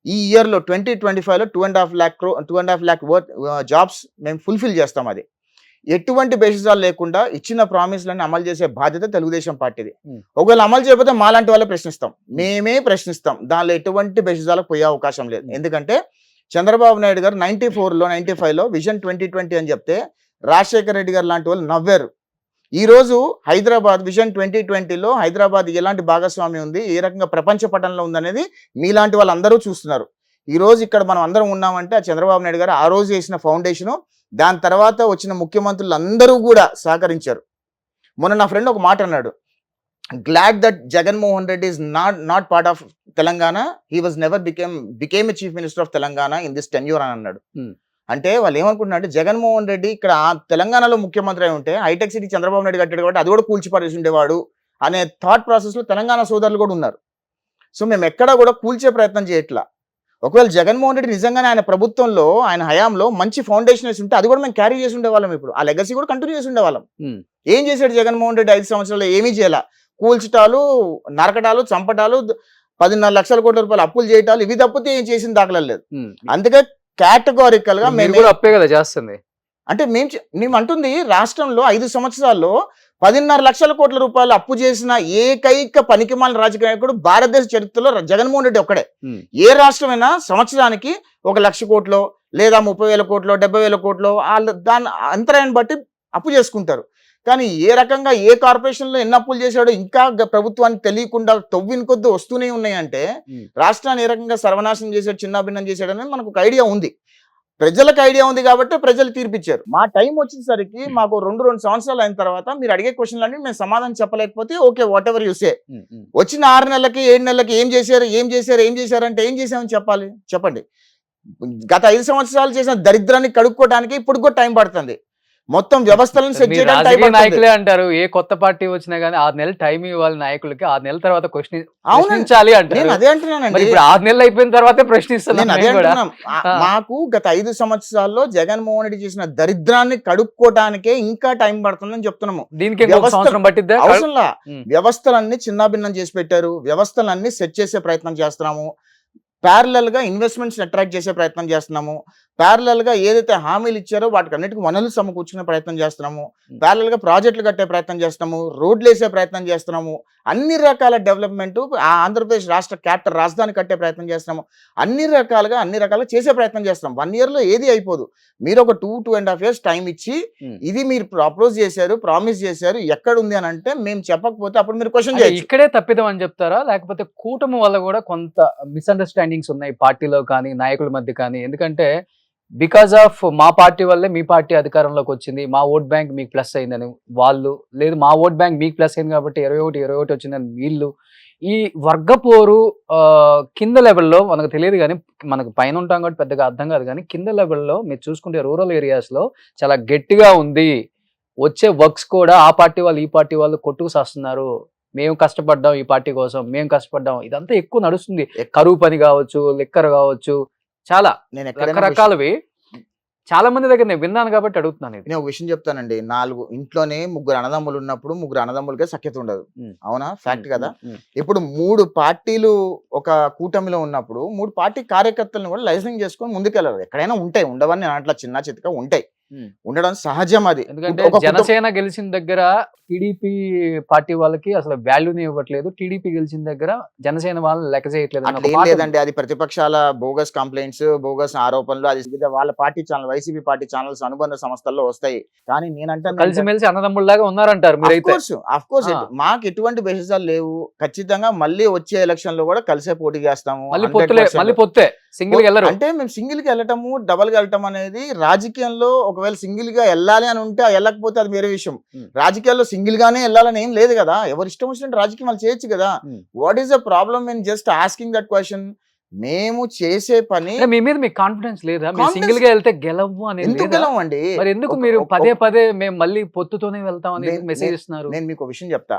ఈ ఇయర్లో 2025లో 2.5 lakh జాబ్స్ మేము ఫుల్ఫిల్ చేస్తాం. అది ఎటువంటి బేసిసాలు లేకుండా ఇచ్చిన ప్రామిస్లను అమలు చేసే బాధ్యత తెలుగుదేశం పార్టీది. ఒకవేళ అమలు చేయకపోతే మాలాంటి వాళ్ళే ప్రశ్నిస్తాం, మేమే ప్రశ్నిస్తాం. దానిలో ఎటువంటి బేసిసాలకు పోయే అవకాశం లేదు. ఎందుకంటే చంద్రబాబు నాయుడు గారు 94లో 95లో విజన్ 2020 అని చెప్తే రాజశేఖర రెడ్డి గారు లాంటి వాళ్ళు నవ్వారు. ఈ రోజు హైదరాబాద్ విజన్ 2020లో హైదరాబాద్ ఎలాంటి భాగస్వామి ఉంది, ఏ రకంగా ప్రపంచ పటంలో ఉందనేది మీలాంటి వాళ్ళందరూ చూస్తున్నారు. ఈ రోజు ఇక్కడ మనం అందరం ఉన్నామంటే ఆ చంద్రబాబు నాయుడు గారు ఆ రోజు వేసిన ఫౌండేషను, దాని తర్వాత వచ్చిన ముఖ్యమంత్రులు అందరూ కూడా సహకరించారు. మొన్న నా ఫ్రెండ్ ఒక మాట అన్నాడు, glad that Jaganmohan Reddy is not part of Telangana, he was never became a chief minister of Telangana in this tenure అని అన్నాడు. అంటే వాళ్ళు ఏమనుకుంటున్నారంటే జగన్మోహన్ రెడ్డి ఇక్కడ తెలంగాణలో ముఖ్యమంత్రి అయి ఉంటే హైటెక్ సిటీ చంద్రబాబు నాయుడు కట్టాడు కాబట్టి అది కూడా కూల్చి పడేసి ఉండేవాడు అనే థాట్ ప్రాసెస్లో తెలంగాణ సోదరులు కూడా ఉన్నారు. సో మేము ఎక్కడా కూడా కూల్చే ప్రయత్నం చేయట్లా. ఒకవేళ జగన్మోహన్ రెడ్డి నిజంగానే ఆయన ప్రభుత్వంలో ఆయన హయాంలో మంచి ఫౌండేషన్ వేసి ఉంటే అది కూడా మేము క్యారీ చేసి ఉండేవాళ్ళం. ఇప్పుడు ఆ లెగసీ కూడా కంటిన్యూ చేసి ఉండేవాళ్ళం. ఏం చేశాడు జగన్మోహన్ రెడ్డి 5 సంవత్సరాలు? ఏమీ చేయాల. కూల్చటాలు, నరకటాలు, చంపటాలు, 10.5 లక్షల కోట్ల రూపాయలు అప్పులు చేయటాలు, ఇవి తప్పితే ఏం చేసిన దాఖలా లేదు. అందుకే కేటగారికల్ గా మేము అప్పే కదా చేస్తుంది. అంటే మేము అంటుంది రాష్ట్రంలో 5 సంవత్సరాల్లో 10.5 లక్షల కోట్ల రూపాయలు అప్పు చేసిన ఏకైక పనికిమాలిన రాజకీయ నాయకుడు భారతదేశ చరిత్రలో జగన్మోహన్ రెడ్డి ఒక్కడే. ఏ రాష్ట్రమైనా సంవత్సరానికి 1 లక్ష కోట్లో లేదా 30,000 కోట్లో 70,000 కోట్లో వాళ్ళు దాని అంతరాయాన్ని బట్టి అప్పు చేసుకుంటారు. కానీ ఏ రకంగా ఏ కార్పొరేషన్లో ఎన్ని అప్పులు చేశాడో ఇంకా ప్రభుత్వానికి తెలియకుండా తొవ్విన కొద్ది వస్తూనే ఉన్నాయంటే రాష్ట్రాన్ని ఏ రకంగా సర్వనాశనం చేశాడు, చిన్నాభిన్నం చేశాడని మనకు ఒక ఐడియా ఉంది. ప్రజలకు ఐడియా ఉంది కాబట్టి ప్రజలు తీర్పిచ్చారు. మా టైం వచ్చేసరికి మాకు 2 సంవత్సరాలు అయిన తర్వాత మీరు అడిగే క్వశ్చన్లన్నీ మేము సమాధానం చెప్పలేకపోతే okay, whatever you say. వచ్చిన 6 నెలలకి 7 నెలలకి ఏం చేశారు అంటే ఏం చేశామని చెప్పాలి చెప్పండి. గత 5 సంవత్సరాలు చేసిన దరిద్రాన్ని కడుక్కోవడానికి ఇప్పుడు కూడా టైం పడుతుంది. మొత్తం వ్యవస్థలను సెట్ చేయడానికి నాయకులే అంటారు, ఏ కొత్త పార్టీ వచ్చినా గానీ 6 నెలలు టైం ఇవ్వాలి నాయకులకి, 6 నెలల తర్వాత ప్రశ్నించాలి అంటారు. నేను అదే అంటున్నానండి. ఇప్పుడు 6 నెలలు అయిపోయిన తర్వాత ప్రశ్నిస్తున్నాను. మాకు గత 5 సంవత్సరాల్లో జగన్మోహన్ రెడ్డి చేసిన దరిద్రాన్ని కడుక్కోవడానికే ఇంకా టైం పడుతుందని చెప్తున్నాము. దీనికి సంవత్సరం పట్టిద్దా? అవసరంలా. వ్యవస్థలన్నీ చిన్నాభిన్నం చేసి పెట్టారు. వ్యవస్థలన్నీ సెట్ చేసే ప్రయత్నం చేస్తున్నాము. ప్యారలల్ గా ఇన్వెస్ట్మెంట్స్ అట్రాక్ట్ చేసే ప్రయత్నం చేస్తున్నాము. ప్యారలల్ గా ఏదైతే హామీలు ఇచ్చారో వాటికి అన్నిటికీ వనరులు సమకూర్చుకునే ప్రయత్నం చేస్తున్నాము. ప్యారలల్ గా ప్రాజెక్టులు కట్టే ప్రయత్నం చేస్తున్నాము. రోడ్లు వేసే ప్రయత్నం చేస్తున్నాము. అన్ని రకాల డెవలప్మెంట్ ఆంధ్రప్రదేశ్ రాష్ట్ర క్యాపిటల్ రాజధాని కట్టే ప్రయత్నం చేస్తున్నాము. అన్ని రకాలుగా చేసే ప్రయత్నం చేస్తున్నాం. 1 year లో ఏది అయిపోదు. మీరు ఒక 2.5 years టైం ఇచ్చి ఇది మీరు అప్రోచ్ చేశారు, ప్రామిస్ చేశారు, ఎక్కడ ఉంది అని అంటే మేము చెప్పకపోతే అప్పుడు మీరు క్వశ్చన్ చేయొచ్చు. ఇక్కడే తప్పిదం అని చెప్తారా, లేకపోతే కూటమి వల్ల కూడా కొంత మిస్అండర్స్టాండింగ్స్ ఉన్నాయి పార్టీలో కానీ నాయకుల మధ్య కానీ? ఎందుకంటే బికాస్ ఆఫ్ మా పార్టీ వల్లే మీ పార్టీ అధికారంలోకి వచ్చింది, మా ఓట్ బ్యాంక్ మీకు ప్లస్ అయిందని వాళ్ళు, లేదు మా ఓట్ బ్యాంక్ మీకు ప్లస్ అయింది కాబట్టి 21 వచ్చిందని వీళ్ళు. ఈ వర్గపోరు కింద లెవెల్లో మనకు తెలియదు కానీ, మనకు పైన ఉంటాం కాబట్టి పెద్దగా అర్థం కాదు కానీ కింద లెవెల్లో మీరు చూసుకుంటే రూరల్ ఏరియాస్లో చాలా గట్టిగా ఉంది. వచ్చే వర్క్స్ కూడా ఆ పార్టీ వాళ్ళు ఈ పార్టీ వాళ్ళు కొట్టుకు చేస్తున్నారు. మేము కష్టపడ్డాం ఈ పార్టీ కోసం, మేము కష్టపడ్డాం, ఇదంతా ఎక్కువ నడుస్తుంది. కరువు పని కావచ్చు, లిక్కర్ కావచ్చు, చాలా రకరకాలవి చాలా మంది దగ్గర నేను విన్నాను కాబట్టి అడుగుతున్నాను. నేను ఒక విషయం చెప్తానండి. 4 ఇంట్లోనే 3 అన్నదమ్ములు ఉన్నప్పుడు 3 అన్నదమ్ములకే సఖ్యత ఉండదు. అవునా? ఫ్యాక్ట్ కదా. ఇప్పుడు 3 పార్టీలు ఒక కూటమిలో ఉన్నప్పుడు 3 పార్టీ కార్యకర్తలను కూడా లైసెన్స్ చేసుకొని ముందుకెళ్ళారు. ఎక్కడైనా ఉంటాయి, ఉండవని అట్లా చిన్న చితక ఉంటాయి, ఉండడం సహజం. అది ఎందుకంటే జనసేన గెలిచిన దగ్గర టీడీపీ పార్టీ వాళ్ళకి అసలు వాల్యూని ఇవ్వట్లేదు, టీడీపీ గెలిచిన దగ్గర జనసేన వాళ్ళని లెక్క చేయట్లేదు. లేదండి, అది ప్రతిపక్షాల బోగస్ కంప్లైంట్స్, బోగస్ ఆరోపణలు, అది వాళ్ళ party channel, YCP party channels అనుబంధ సంస్థల్లో వస్తాయి. కానీ నేనంటే కలిసిమెలిసి అన్నదమ్ముళ్ళగా ఉన్నారంటారు మీరైతే. ఆఫ్ కోర్స్ మాకు ఎటువంటి బెహజాలు లేవు. ఖచ్చితంగా మళ్ళీ వచ్చే ఎలక్షన్ లో కూడా కలిసే పోటీ చేస్తాము. మళ్ళీ పొత్తే సింగిల్ గా వెళ్ళరు. అంటే మేము సింగిల్ గా వెళ్ళటము, డబల్ గా వెళ్ళటం అనేది రాజకీయంలో ఒకవేళ సింగిల్ గా వెళ్ళాలి అని ఉంటే వెళ్ళకపోతే అది వేరే విషయం. రాజకీయాల్లో సింగిల్ గానే వెళ్ళాలని ఏం లేదు కదా. ఎవరు ఇష్టం వచ్చినట్టు రాజకీయం వాళ్ళు చేయొచ్చు కదా. What is the problem in just asking that question? మేము చేసే పని మీ మీద మీకు కాన్ఫిడెన్స్ లేదా? సింగిల్ గా వెళ్తే గెలవు అనేది ఎందుకు గెలవండి? మరి ఎందుకు మీరు పదే మేము మళ్ళీ పొత్తుతోనే వెళ్తాం అని మెసేజ్ ఇస్తున్నారు? నేను మీకు విషయం చెప్తా.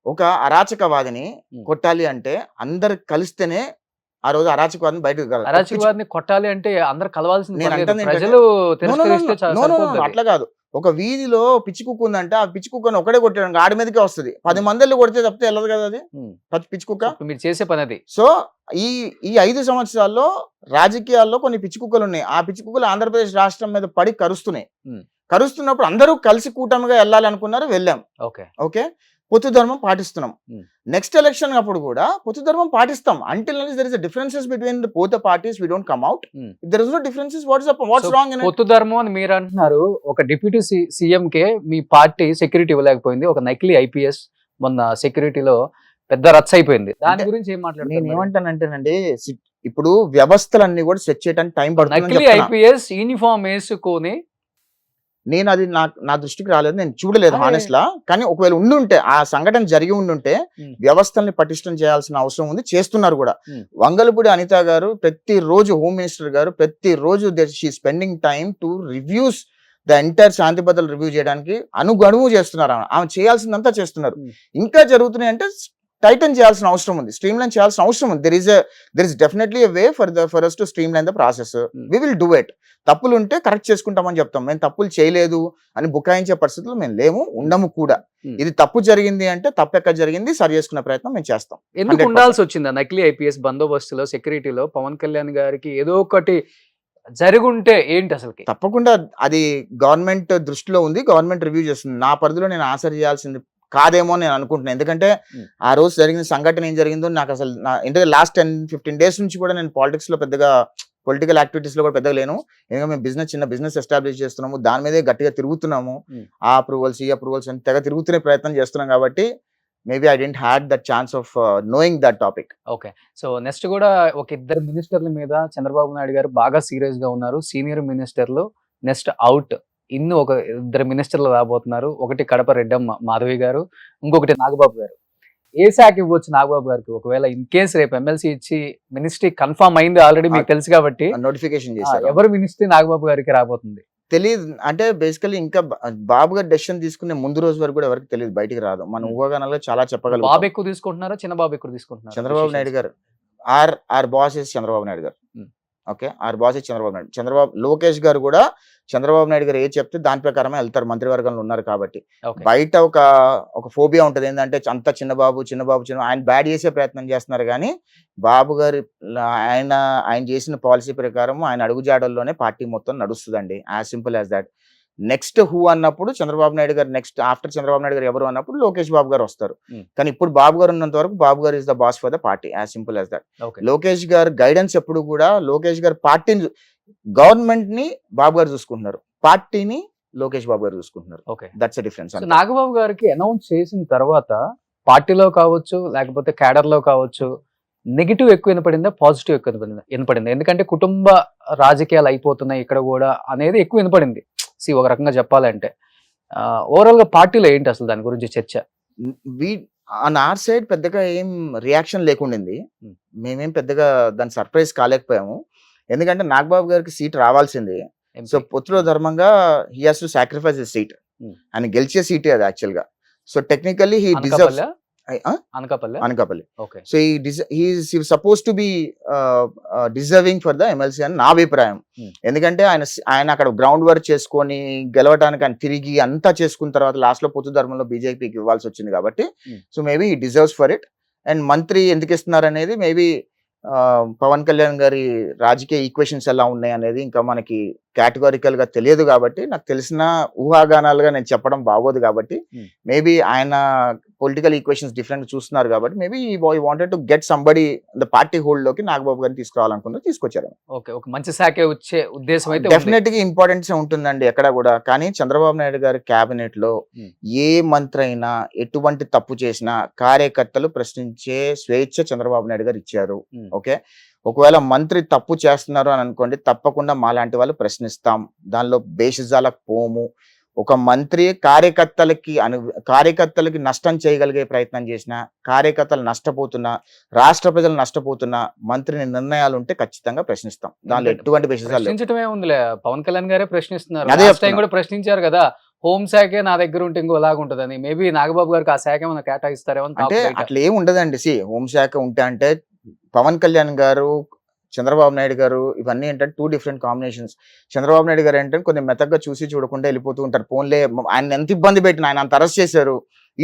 ఒక అరాచకవాదిని కొట్టాలి అంటే అందరు కలిస్తేనే ఆ రోజు అరాచకవాదిని బయటకు అరాచకవాదిని కొట్టాలి అంటే అందరు కలవాల్సింది. అట్లా కాదు. ఒక వీధిలో పిచ్చి కుక్క ఉందంటే ఆ పిచ్చి కుక్కను ఒకటే కొట్టాడు, ఆడి మీదకే వస్తుంది. 10 మందిలో కొడితే తప్పితే వెళ్ళదు కదా అది పిచ్చి కుక్క. మీరు చేసే పని అది. సో ఈ 5 సంవత్సరాల్లో రాజకీయాల్లో కొన్ని పిచ్చి కుక్కలు ఉన్నాయి. ఆ పిచ్చి కుక్కలు ఆంధ్రప్రదేశ్ రాష్ట్రం మీద పడి కరుస్తున్నప్పుడు అందరూ కలిసి కూటమిగా వెళ్ళాలి అనుకున్నారు, వెళ్ళాం. ఓకే. పొత్తు ధర్మం పాటిస్తున్నాం. Hmm. నెక్స్ట్ ఎలక్షన్ అప్పుడు కూడా పొత్తు ధర్మం పాటిస్తాం. Until there is differences between both the parties we don't come out. There is no differences. What's wrong in it? పొత్తు ధర్మం అని మీరు అంటున్నారు. ఒక డిప్యూటీ సీఎం కే మీ పార్టీ సెక్యూరిటీ ఇవ్వలేకపోయింది. ఒక నకిలీ ఐపీఎస్ మొన్న సెక్యూరిటీలో పెద్ద రచ్చ అయిపోయింది. దాని గురించి ఏం నేను మాట్లాడుతున్నారు? ఏమంటానంటేనండి, ఇప్పుడు వ్యవస్థలన్నీ కూడా సెట్ చేయడానికి టైం నకిలీ పడుతుంది. ఐపీఎస్ యూనిఫామ్ వేసుకొని నేను అది నా దృష్టికి రాలేదు, నేను చూడలేదు అరే. హానెస్ట్ లా. కానీ ఒకవేళ ఉండుంటే, ఆ సంఘటన జరిగి ఉండుంటే వ్యవస్థల్ని పటిష్టం చేయాల్సిన అవసరం ఉంది, చేస్తున్నారు కూడా. వంగలపూడి అనిత గారు ప్రతిరోజు, హోమ్ మినిస్టర్ గారు ప్రతిరోజు she spending time to reviews the entire శాంతి భద్రతలు రివ్యూ చేయడానికి అనుగడువు చేస్తున్నారు. ఆమె చేయాల్సిందంతా చేస్తున్నారు. ఇంకా జరుగుతున్నాయి అంటే టైటన్ చేయాల్సిన అవసరం ఉంది, స్ట్రీమ్ లైన్ చేయాల్సిన అవసరం ఉంది. There is definitely a way for us to streamline the process. We will do it. తప్పులు ఉంటే కరెక్ట్ చేసుకుంటామని చెప్తాం. మేము తప్పులు చేయలేదు అని బుకాయించే పరిస్థితులు మేము లేము, ఉండము కూడా. ఇది తప్పు జరిగింది అంటే తప్పు ఎక్కడ జరిగింది సరి చేసుకునే ప్రయత్నం మేము చేస్తాం. ఎందుకు 100%. ఉండాల్సి వచ్చింది నకిలీ ఐపీఎస్ బందోబస్తులో, సెక్యూరిటీలో? పవన్ కళ్యాణ్ గారికి ఏదో ఒకటి జరుగుంటే ఏంటి అసలుకి? తప్పకుండా అది గవర్నమెంట్ దృష్టిలో ఉంది, గవర్నమెంట్ రివ్యూ చేస్తుంది. నా పరిధిలో నేను ఆన్సర్ చేయాల్సింది కాదేమో నేను అనుకుంటున్నాను. ఎందుకంటే ఆ రోజు జరిగిన సంఘటన ఏం జరిగిందో నాకు అసలు ఎందుకంటే లాస్ట్ 10-15 డేస్ నుంచి కూడా నేను పాలిటిక్స్ లో పెద్దగా, పొలిటికల్ యాక్టివిటీస్ లో కూడా పెద్దగా లేను. ఎందుకంటే మేము చిన్న బిజినెస్ ఎస్టాబ్లిష్ చేస్తున్నాము, దాని మీదే గట్టిగా తిరుగుతున్నాము. ఆ అప్రూవల్స్ ఈ అప్రూవల్స్ అని తెగ తిరుగుతునే ప్రయత్నం చేస్తున్నాం. కాబట్టి maybe I didn't had that chance of knowing that topic. Okay. So next కూడా ఒక ఇద్దరు మినిస్టర్ల మీద చంద్రబాబు నాయుడు గారు బాగా సీరియస్ గా ఉన్నారు. సీనియర్ మినిస్టర్లు నెక్స్ట్ అవుట్. ఒక ఇద్దరు మినిస్టర్లు రాబోతున్నారు. ఒకటి కడప రెడ్డమ్మ మాధవి గారు, ఇంకొకటి నాగబాబు గారు. ఏ శాఖ ఇవ్వచ్చు నాగబాబు గారికి? ఒకవేళ ఇన్ కేసు రేపు ఎమ్మెల్సీ ఇచ్చి మినిస్ట్రీ కన్ఫర్మ్ అయింది ఆల్రెడీ మీకు తెలుసు కాబట్టి, నోటిఫికేషన్ చేశారు. ఎవరు మినిస్ట్రీ నాగబాబు గారికి రాబోతుంది తెలియదు. అంటే బేసికలీ ఇంకా బాబు గారు డెసిషన్ తీసుకునే ముందు రోజు వరకు కూడా ఎవరికి తెలియదు, బయటికి రాదు. మన ఊహాగానాల్లో చాలా చెప్పగలం. బాబు ఎక్కువ తీసుకుంటున్నారా, చిన్న బాబు ఎక్కువ తీసుకుంటున్నారు? చంద్రబాబు నాయుడు గారు our boss is Chandrababu Naidu గారు. Okay, our boss is Chandrababu Naidu. Lokesh గారు కూడా చంద్రబాబు నాయుడు గారు ఏ చెప్తే దాని ప్రకారమే వెళ్తారు, మంత్రివర్గంలో ఉన్నారు కాబట్టి. బయట ఒక ఫోబియా ఉంటుంది, ఏంటంటే అంత చిన్నబాబు ఆయన బ్యాడ్ చేసే ప్రయత్నం చేస్తున్నారు. కానీ బాబు గారు ఆయన చేసిన పాలసీ ప్రకారం ఆయన అడుగుజాడల్లోనే పార్టీ మొత్తం నడుస్తుందండి. As simple as that. Next who అన్నప్పుడు చంద్రబాబు నాయుడు గారు, నెక్స్ట్ ఆఫ్టర్ చంద్రబాబు నాయుడు గారు ఎవరు అన్నప్పుడు లోకేష్ బాబు గారు వస్తారు. కానీ ఇప్పుడు బాబు గారు ఉన్నంత వరకు బాబు గారు is the boss for the party, as simple as that. Lokesh గారు గైడెన్స్ ఎప్పుడు కూడా, లోకేష్ గారు పార్టీని, గవర్నమెంట్ ని బాబు గారు చూసుకుంటున్నారు, పార్టీని లోకేష్ బాబు గారు చూసుకుంటున్నారు. That's a difference. నాగబాబు గారికి అనౌన్స్ చేసిన తర్వాత పార్టీలో కావచ్చు, లేకపోతే క్యాడర్ లో కావచ్చు, నెగిటివ్ ఎక్కువ వినపడిందా, పాజిటివ్ ఎక్కువ వినపడింది? ఎందుకంటే కుటుంబ రాజకీయాలు అయిపోతున్నాయి ఇక్కడ కూడా అనేది ఎక్కువ వినపడింది. ఒక రకంగా చెప్పాలంటే ఓవరాల్ గా పార్టీలో ఏంటి అసలు దాని గురించి చర్చ? ఆన్ ఆర్ సైడ్ పెద్దగా ఏం రియాక్షన్ లేకుండింది. మేమేం పెద్దగా దాన్ని సర్ప్రైజ్ కాలేకపోయాము. ఎందుకంటే నాగబాబు గారికి సీట్ రావాల్సింది. సో పొత్తులో ధర్మంగా he has to sacrifice his seat. ఆయన గెలిచే సీటే అది యాక్చువల్ గా. So technically he deserves. Anakapalli. So he is supposed to be deserving for the MLC అని నా అభిప్రాయం. ఎందుకంటే ఆయన అక్కడ గ్రౌండ్ వర్క్ చేసుకొని గెలవడానికి ఆయన తిరిగి అంతా చేసుకున్న తర్వాత లాస్ట్ లో పొత్తు ధర్మంలో బీజేపీకి ఇవ్వాల్సి వచ్చింది కాబట్టి, so maybe he deserves for it. And మంత్రి ఎందుకు ఇస్తున్నారు అనేది మేబీ పవన్ కళ్యాణ్ గారి రాజకీయ ఈక్వేషన్స్ ఎలా ఉన్నాయి అనేది ఇంకా మనకి కేటగారికల్ గా తెలియదు కాబట్టి, నాకు తెలిసిన ఊహాగానాలుగా నేను చెప్పడం బాగోదు కాబట్టి, మేబీ ఆయన పొలిటికల్ ఈక్వేషన్స్ డిఫరెంట్ చూస్తున్నారు కాబట్టి మేబీ ఈ wanted to get somebody the party hold లోకి నాగబాబు గారిని తీసుకురావాలనుకున్నారు, తీసుకొచ్చారు. ఒక మంచి శాఖ వచ్చే ఉద్దేశం అయితే డెఫినెట్ గా ఇంపార్టెన్స్ ఉంటుందండి ఎక్కడ కూడా. కానీ చంద్రబాబు నాయుడు గారి కేబినెట్ లో ఏ మంత్రి అయినా ఎటువంటి తప్పు చేసినా కార్యకర్తలు ప్రశ్నించే స్వేచ్ఛ చంద్రబాబు నాయుడు గారు ఇచ్చారు. ఓకే, ఒకవేళ మంత్రి తప్పు చేస్తున్నారు అని అనుకోండి, తప్పకుండా మాలాంటి వాళ్ళు ప్రశ్నిస్తాం, దానిలో బేషిజాలకు పోము. ఒక మంత్రి కార్యకర్తలకి నష్టం చేయగలిగే ప్రయత్నం చేసిన, కార్యకర్తలు నష్టపోతున్నా, రాష్ట్ర ప్రజలు నష్టపోతున్నా మంత్రిని నిర్ణయాలు ఉంటే ఖచ్చితంగా ప్రశ్నిస్తాం. దానిలో ఎటువంటి ప్రశ్నించడమే ఉందిలే. పవన్ కళ్యాణ్ గారే ప్రశ్నిస్తున్నారు, కూడా ప్రశ్నించారు కదా, హోం శాఖే నా దగ్గర ఉంటే ఇంకో లాగా ఉంటదని. మేబీ నాగబాబు గారికి ఆ శాఖ ఏమైనా కేటాయిస్తారేమో అంటే అట్లా ఏమి ఉండదండి. హోం శాఖ ఉంటే అంటే పవన్ కళ్యాణ్ గారు, చంద్రబాబు నాయుడు గారు ఇవన్నీ ఏంటంటే 2 డిఫరెంట్ కాంబినేషన్స్. చంద్రబాబు నాయుడు గారు ఏంటంటే కొంచెం మెత్తగా చూసి చూడకుండా వెళ్ళిపోతూ ఉంటారు. ఫోన్లే ఆయన ఎంత ఇబ్బంది పెట్టిన, ఆయన అంత అరెస్ట్ చేశారు,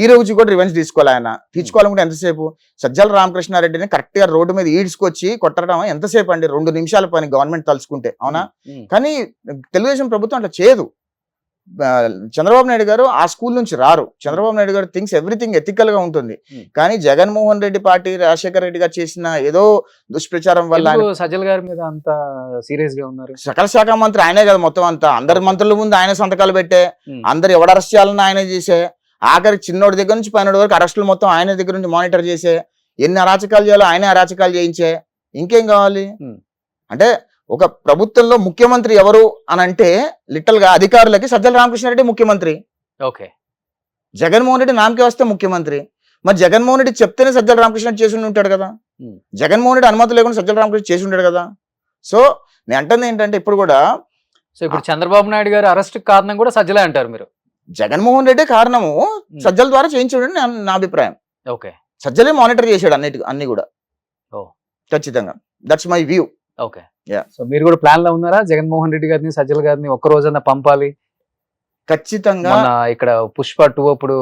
ఈ రోజు కూడా రివెంజ్ తీసుకోవాలి. ఆయన తీసుకోవాలనుకుంటే ఎంతసేపు? సజ్జల రామకృష్ణారెడ్డిని కరెక్ట్ గా రోడ్డు మీద ఈడ్చుకొచ్చి కొట్టడం ఎంతసేపు అండి? 2 నిమిషాల పని గవర్నమెంట్ తలుచుకుంటే, అవునా? కానీ తెలుగుదేశం ప్రభుత్వం అట్లా చేయదు. చంద్రబాబు నాయుడు గారు ఆ స్కూల్ నుంచి రారు. చంద్రబాబు నాయుడు గారు థింగ్స్ ఎవ్రీథింగ్ ఎథికల్ గా ఉంటుంది. కానీ జగన్మోహన్ రెడ్డి పార్టీ, రాజశేఖర రెడ్డి గారు చేసిన ఏదో దుష్ప్రచారం వల్ల సజ్జల గారి మీద అంత సీరియస్ గా ఉన్నారు. సకల శాఖ మంత్రి ఆయనే కదా మొత్తం అంతా. అందరి మంత్రుల ముందు ఆయన సంతకాలు పెట్టే, అందరు ఎవడు అరెస్ట్ చేయాలని ఆయనే చేసే, ఆఖరి చిన్నోడి దగ్గర నుంచి పైనోడి వరకు అరెస్టులు మొత్తం ఆయన దగ్గర నుంచి మానిటర్ చేసే, ఎన్ని అరాచకాలు చేయాలో ఆయనే అరాచకాలు చేయించే. ఇంకేం కావాలి? అంటే ఒక ప్రభుత్వంలో ముఖ్యమంత్రి ఎవరు అని అంటే లిటల్ గా అధికారులకి సజ్జల రామకృష్ణారెడ్డి ముఖ్యమంత్రి. ఓకే, జగన్మోహన్ రెడ్డి నామకే వస్తే ముఖ్యమంత్రి. మరి జగన్మోహన్ రెడ్డి చెప్తేనే సజ్జల రామకృష్ణ చేసి ఉంటాడు కదా. జగన్మోహన్ రెడ్డి అనుమతి లేకుండా సజ్జల రామకృష్ణ చేసి ఉంటాడు కదా. సో నేను అంటుంది ఏంటంటే ఇప్పుడు కూడా ఇప్పుడు చంద్రబాబు నాయుడు గారు అరెస్ట్ కారణం కూడా సజ్జలే అంటారు మీరు. జగన్మోహన్ రెడ్డి కారణము సజ్జల ద్వారా చేయించాడు నా అభిప్రాయం. ఓకే, సజ్జలే మానిటర్ చేశాడు అన్ని కూడా. ఓ ఖచ్చితంగా, that's my view. Okay, so మీరు కూడా ప్లాన్ లో ఉన్నారా జగన్మోహన్ రెడ్డి గారిని, సజ్జల గారిని ఒక్క రోజన్నా పంపాలి? ఖచ్చితంగా. ఇక్కడ పుష్ప 2 అప్పుడు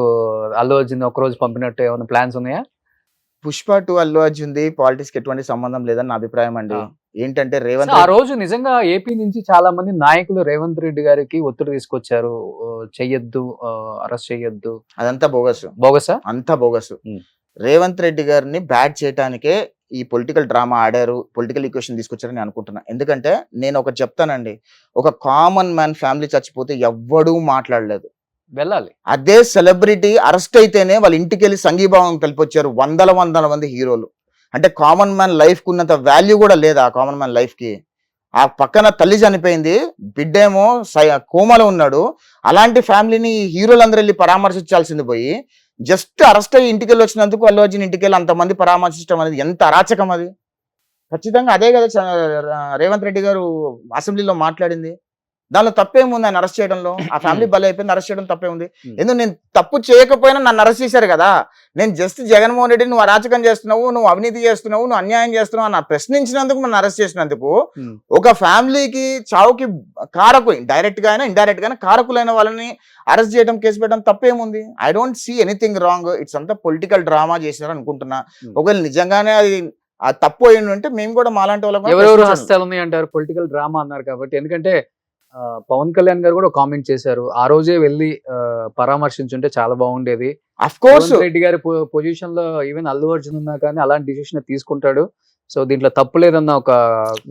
అల్లు అర్జున్ ఒక్క రోజు పంపినట్టు ఏమైనా ప్లాన్స్ ఉన్నాయా? పుష్ప 2 అల్లు అర్జున్ ది పాలిటిక్స్ కి ఎటువంటి సంబంధం లేదని నా అభిప్రాయం అండి. ఏంటంటే రేవంత్ ఆ రోజు నిజంగా ఏపీ నుంచి చాలా మంది నాయకులు రేవంత్ రెడ్డి గారికి ఒత్తిడి తీసుకొచ్చారు, చెయ్యొద్దు, అరెస్ట్ చెయ్యొద్దు. అదంతా బోగసా? అంతా బోగస్. రేవంత్ రెడ్డి గారిని బ్యాట్ చేయడానికే ఈ పొలిటికల్ డ్రామా ఆడారు, పొలిటికల్ ఈక్వేషన్ తీసుకొచ్చారని అనుకుంటున్నా. ఎందుకంటే నేను ఒకటి చెప్తానండి, ఒక కామన్ మ్యాన్ ఫ్యామిలీ చచ్చిపోతే ఎవ్వడూ మాట్లాడలేదు. వెళ్ళాలి. అదే సెలబ్రిటీ అరెస్ట్ అయితేనే వాళ్ళ ఇంటికి వెళ్ళి సంఘీభావం కలిపొచ్చారు వందల మంది హీరోలు. అంటే కామన్ మ్యాన్ లైఫ్ కు ఉన్నంత వాల్యూ కూడా లేదు ఆ కామన్ మ్యాన్ లైఫ్ కి. ఆ పక్కన తల్లి చనిపోయింది, బిడ్డేమో కోమలో ఉన్నాడు. అలాంటి ఫ్యామిలీని హీరోలందరూ వెళ్ళి పరామర్శించాల్సింది పోయి జస్ట్ అరెస్ట్ అయ్యి ఇంటికి వెళ్ళి వచ్చినందుకు అల్లు అర్జున్ ఇంటికి వెళ్ళి అంతమంది పరామర్శించడం అనేది ఎంత అరాచకం అది. ఖచ్చితంగా అదే కదా రేవంత్ రెడ్డి గారు అసెంబ్లీలో మాట్లాడింది. దానిలో తప్పేముంది ఆయన అరెస్ట్ చేయడంలో? ఆ ఫ్యామిలీ బలి అయిపోయింది, అరెస్ట్ చేయడం తప్పేముంది? ఎందుకు నేను తప్పు చేయకపోయినా నన్ను అరెస్ట్ చేశారు కదా. నేను జస్ట్ జగన్మోహన్ రెడ్డి నువ్వు అరాచకం చేస్తున్నావు, నువ్వు అవినీతి చేస్తున్నావు, నువ్వు అన్యాయం చేస్తున్నావు అని ప్రశ్నించినందుకు నన్ను అరెస్ట్ చేసినందుకు ఒక ఫ్యామిలీకి చావుకి కారకులు, డైరెక్ట్ గా అయినా ఇండైరెక్ట్ గా కారకులైన వాళ్ళని అరెస్ట్ చేయడం, కేసు పెట్టడం తప్పేముంది? I don't see anything wrong. It's అంతా పొలిటికల్ డ్రామా చేసినారు అనుకుంటున్నా. ఒకవేళ నిజంగానే అది తప్పు అయ్యింది అంటే మేము కూడా మాలాంటి వాళ్ళం ఎవరెవరు హస్తాలు ఉన్నాయి అంటారు పొలిటికల్ డ్రామా అన్నారు కాబట్టి. ఎందుకంటే పవన్ కళ్యాణ్ గారు కూడా కామెంట్ చేశారు, ఆ రోజే వెళ్ళి పరామర్శించుంటే చాలా బాగుండేది. అఫ్ కోర్స్ రెడ్డి గారి పొజిషన్ లో ఈవెన్ అల్లు అర్జున్ ఉన్నా కానీ అలాంటి డిసిషన్ తీసుకుంటాడు. సో దీంట్లో తప్పు లేదన్న ఒక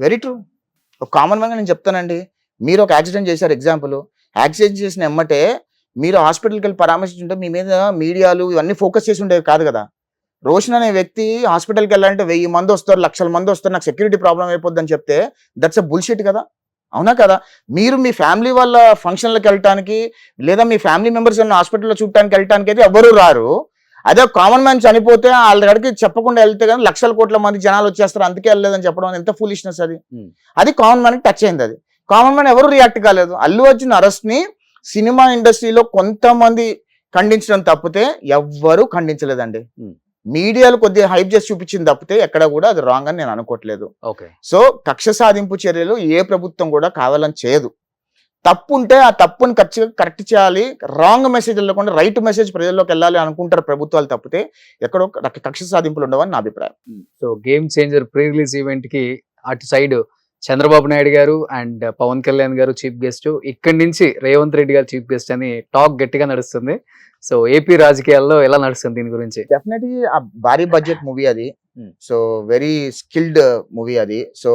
వెరీ ట్రూ. ఒక కామన్ మ్యాన్ నేను చెప్తానండి, మీరు ఒక యాక్సిడెంట్ చేశారు, ఎగ్జాంపుల్ యాక్సిడెంట్ చేసిన ఎమ్మటే మీరు హాస్పిటల్కి వెళ్ళి పరామర్శించుంటే మీ మీద మీడియాలు ఇవన్నీ ఫోకస్ చేసి ఉండేవి కాదు కదా. రోషన్ అనే వ్యక్తి హాస్పిటల్కి వెళ్ళాలంటే 1000 మంది వస్తారు, 1,00,000 మంది వస్తారు, నాకు సెక్యూరిటీ ప్రాబ్లం అయిపోద్ది అని చెప్తే దట్స్ అ బుల్షిట్ కదా. అవునా కదా? మీరు మీ ఫ్యామిలీ వాళ్ళ ఫంక్షన్లకు వెళ్ళటానికి లేదా మీ ఫ్యామిలీ మెంబర్స్ ఉన్న హాస్పిటల్లో చూడటానికి వెళ్ళటానికి అయితే ఎవరు రారు. అదే కామన్ మ్యాన్ చనిపోతే వాళ్ళ కాడికి చెప్పకుండా వెళ్తే కానీ లక్షల కోట్ల మంది జనాలు వచ్చేస్తారు, అందుకే వెళ్ళలేదని చెప్పడం ఎంత ఫూలిష్నెస్ అది. అది కామన్ మ్యాన్ టచ్ అయింది. అది కామన్ మ్యాన్ ఎవరు రియాక్ట్ కాలేదు. అల్లు అర్జున్ అరెస్ట్ ని సినిమా ఇండస్ట్రీలో కొంతమంది ఖండించడం తప్పితే ఎవ్వరూ ఖండించలేదండి. మీడియాలు కొద్దిగా హైప్ చేసి చూపించింది తప్పితే ఎక్కడ కూడా అది రాంగ్ అని నేను అనుకోవట్లేదు. సో కక్ష సాధింపు చర్యలు ఏ ప్రభుత్వం కూడా కావాలని చేయదు. తప్పు ఉంటే ఆ తప్పుని కరెక్ట్ చేయాలి, రాంగ్ మెసేజ్ వెళ్ళకుండా రైట్ మెసేజ్ ప్రజల్లోకి వెళ్ళాలి అనుకుంటారు ప్రభుత్వాలు తప్పితే ఎక్కడో కక్ష సాధింపులు ఉండవని నా అభిప్రాయం. So game changer pre release event కి అటు సైడ్ చంద్రబాబు నాయుడు గారు అండ్ పవన్ కళ్యాణ్ గారు చీఫ్ గెస్ట్, ఇక్కడి నుంచి రేవంత్ రెడ్డి గారు చీఫ్ గెస్ట్ అని టాక్ గట్టిగా నడుస్తుంది. సో ఏపీ రాజకీయాల్లో ఎలా నడుస్తుంది దీని గురించి? డెఫినెట్లీ ఆ భారీ బడ్జెట్ మూవీ అది. సో వెరీ స్కిల్డ్ మూవీ అది. సో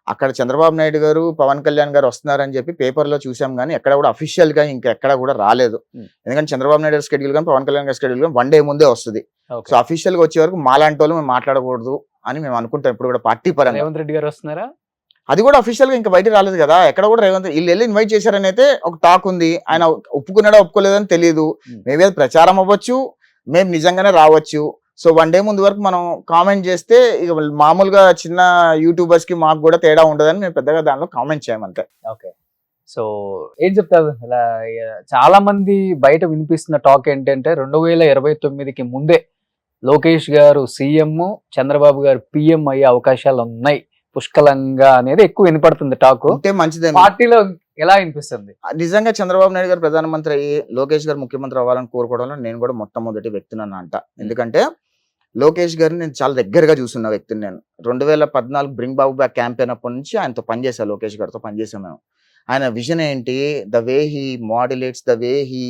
అక్కడ చంద్రబాబు నాయుడు గారు పవన్ కళ్యాణ్ గారు వస్తున్నారని చెప్పి పేపర్ లో చూసాం కానీ ఎక్కడ కూడా అఫీషియల్ గా ఇంకా ఎక్కడ కూడా రాలేదు. ఎందుకంటే చంద్రబాబు నాయుడు గారి స్కెడ్యూల్ కానీ పవన్ కళ్యాణ్ గారి స్కెడ్యూల్ కానీ 1 డే ముందే వస్తుంది. సో అఫీషియల్ గా వచ్చే వరకు మాలాంటి వాళ్ళు మేము మాట్లాడకూడదు అని మేము అనుకుంటాం. ఇప్పుడు కూడా పార్టీ పరంగా రేవంత్ రెడ్డి గారు వస్తున్నారా? అది కూడా అఫీషియల్ గా ఇంకా బయట రాలేదు కదా. ఎక్కడ కూడా రేవంత్ వీళ్ళు వెళ్ళి ఇన్వైట్ చేశారని అయితే ఒక టాక్ ఉంది. ఆయన ఒప్పుకున్నాడా ఒప్పుకోలేదని తెలియదు. మేబీ అది ప్రచారం అవ్వచ్చు, మేము నిజంగానే రావచ్చు. సో 1 డే ముందు వరకు మనం కామెంట్ చేస్తే ఇక మామూలుగా చిన్న యూట్యూబర్స్ కి మాకు కూడా తేడా ఉండదని మేము పెద్దగా దానిలో కామెంట్ చేయమంతే. ఓకే, సో ఏం చెప్తారు? ఇలా చాలా మంది బయట వినిపిస్తున్న టాక్ ఏంటంటే 2029కి ముందే లోకేష్ గారు సీఎం, చంద్రబాబు గారు పిఎం అయ్యే అవకాశాలు ఉన్నాయి పుష్కలంగా అనేది ఎక్కువ వినపడుతుంది టాక్. అంటే మంచిదే. పార్టీలో ఎలా వినిపిస్తుంది? నిజంగా చంద్రబాబు నాయుడు గారు ప్రధానమంత్రి అయ్యి లోకేష్ గారు ముఖ్యమంత్రి అవ్వాలని కోరుకోవడంలో నేను కూడా మొట్టమొదటి వ్యక్తిని అంట. ఎందుకంటే లోకేష్ గారిని నేను చాలా దగ్గరగా చూస్తున్న వ్యక్తిని. నేను 2014 బ్రింగ్ బాబు బ్యాక్ క్యాంపెయిన్ అప్పటి నుంచి ఆయనతో పనిచేశాను, లోకేష్ గారితో పనిచేసాం మేము. ఆయన విజన్ ఏంటి, the way he modulates, the way he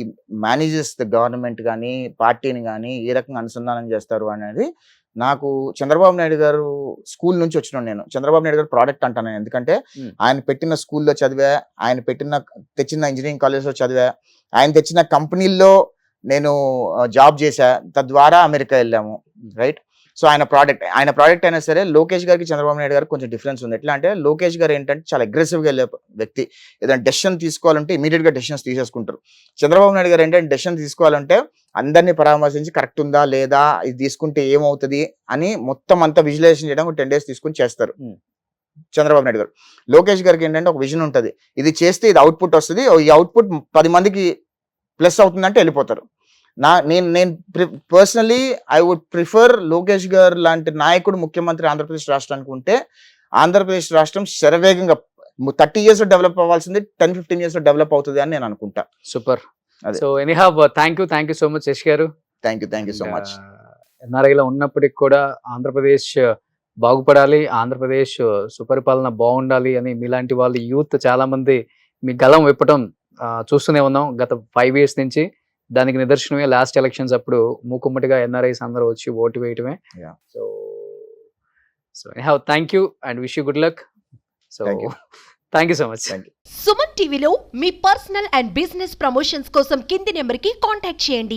manages the government కానీ పార్టీని కానీ ఏ రకంగా అనుసంధానం చేస్తారు అనేది నాకు చంద్రబాబు నాయుడు గారు స్కూల్ నుంచి వచ్చినాను. నేను చంద్రబాబు నాయుడు గారు ప్రోడక్ట్ అంటాను నేను. ఎందుకంటే ఆయన పెట్టిన స్కూల్లో చదివా, ఆయన తెచ్చిన ఇంజనీరింగ్ కాలేజ్లో చదివా, ఆయన తెచ్చిన కంపెనీల్లో నేను జాబ్ చేశా, తద్వారా అమెరికా వెళ్ళాము, రైట్. సో ఆయన ప్రోడక్ట్ అయినా సరే లోకేష్ గారికి చంద్రబాబు నాయుడు గారికి కొంచెం డిఫరెన్స్ ఉంది. ఎట్లా అంటే లోకేష్ గారు ఏంటంటే చాలా అగ్రెసివ్గా వెళ్ళే వ్యక్తి. ఏదైనా డెసిషన్ తీసుకోవాలంటే ఇమీడియట్గా డెసిషన్స్ తీసేసుకుంటారు. చంద్రబాబు నాయుడు గారు ఏంటంటే డెసిషన్ తీసుకోవాలంటే అందరినీ పరామర్శించి కరెక్ట్ ఉందా లేదా, ఇది తీసుకుంటే ఏమవుతుంది అని మొత్తం అంతా విజువలైజేషన్ చేయడం 10 days తీసుకుని చేస్తారు చంద్రబాబు నాయుడు గారు. లోకేష్ గారికి ఏంటంటే ఒక విజన్ ఉంటుంది, ఇది చేస్తే ఇది అవుట్పుట్ వస్తుంది, ఈ అవుట్పుట్ 10 మందికి ప్లస్ అవుతుందంటే వెళ్ళిపోతారు. నేను personally I would prefer Lokesh గారు లాంటి నాయకుడు ముఖ్యమంత్రి ఆంధ్రప్రదేశ్ రాష్ట్రానికి ఉంటే ఆంధ్రప్రదేశ్ రాష్ట్రం శరవేగంగా 30 years డెవలప్ అవ్వాల్సింది 10-15 years డెవలప్ అవుతుంది అని నేను అనుకుంటా. సూపర్. అదే. So anyhow thank you so much Yash గారు. Thank you so much. ఎన్ఆర్ఐలో ఉన్నప్పటికి కూడా ఆంధ్రప్రదేశ్ బాగుపడాలి, ఆంధ్రప్రదేశ్ సుపరిపాలన బాగుండాలి అని మీలాంటి వాళ్ళు యూత్ చాలా మంది మీ గలం విప్పటం చూస్తూనే ఉన్నాం గత 5 years నుంచి. దానికి నిదర్శనమే లాస్ట్ ఎలక్షన్స్ అప్పుడు మూకుమ్మటిగా ఎన్ఆర్ఐస్ అందరూ వచ్చి ఓటు వేయటమే. Yeah. So anyhow thank you and wish you good luck. So thank you so much. Suman టీవీలో మీ పర్సనల్ అండ్ బిజినెస్ ప్రమోషన్స్ కోసం కింది నెంబర్కి కాంటాక్ట్ చేయండి.